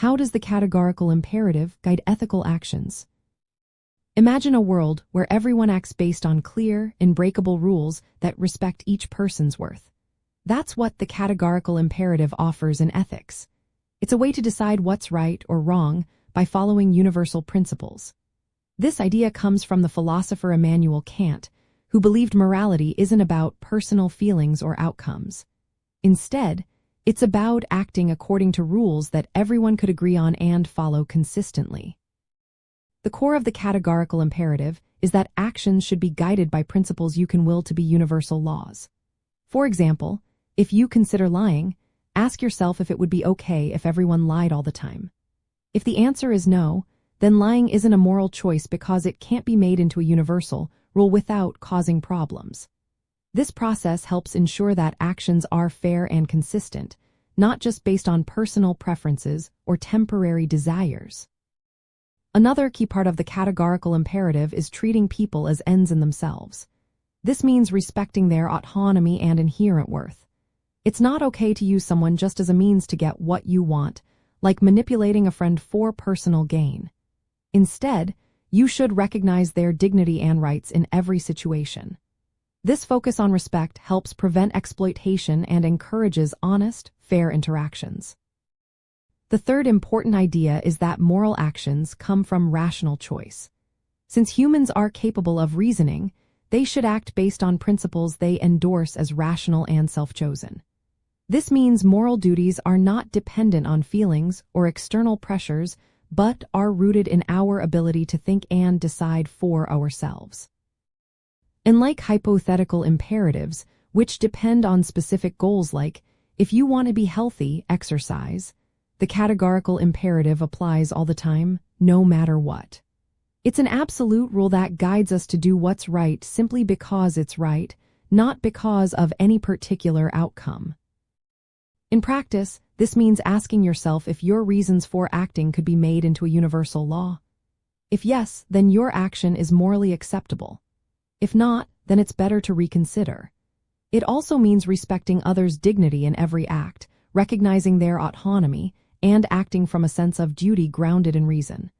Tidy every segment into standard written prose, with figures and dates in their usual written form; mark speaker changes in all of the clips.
Speaker 1: How does the categorical imperative guide ethical actions? Imagine a world where everyone acts based on clear, unbreakable rules that respect each person's worth. That's what the categorical imperative offers in ethics. It's a way to decide what's right or wrong by following universal principles. This idea comes from the philosopher Immanuel Kant, who believed morality isn't about personal feelings or outcomes. Instead, it's about acting according to rules that everyone could agree on and follow consistently. The core of the categorical imperative is that actions should be guided by principles you can will to be universal laws. For example, if you consider lying, ask yourself if it would be okay if everyone lied all the time. If the answer is no, then lying isn't a moral choice because it can't be made into a universal rule without causing problems. This process helps ensure that actions are fair and consistent, not just based on personal preferences or temporary desires. Another key part of the categorical imperative is treating people as ends in themselves. This means respecting their autonomy and inherent worth. It's not okay to use someone just as a means to get what you want, like manipulating a friend for personal gain. Instead, you should recognize their dignity and rights in every situation. This focus on respect helps prevent exploitation and encourages honest, fair interactions. The third important idea is that moral actions come from rational choice. Since humans are capable of reasoning, they should act based on principles they endorse as rational and self-chosen. This means moral duties are not dependent on feelings or external pressures, but are rooted in our ability to think and decide for ourselves. Unlike hypothetical imperatives, which depend on specific goals like, if you want to be healthy, exercise, the categorical imperative applies all the time, no matter what. It's an absolute rule that guides us to do what's right simply because it's right, not because of any particular outcome. In practice, this means asking yourself if your reasons for acting could be made into a universal law. If yes, then your action is morally acceptable. If not, then it's better to reconsider. It also means respecting others' dignity in every act, recognizing their autonomy, and acting from a sense of duty grounded in reason.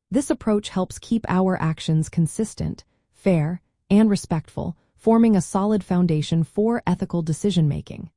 Speaker 1: This approach helps keep our actions consistent, fair, and respectful, forming a solid foundation for ethical decision-making.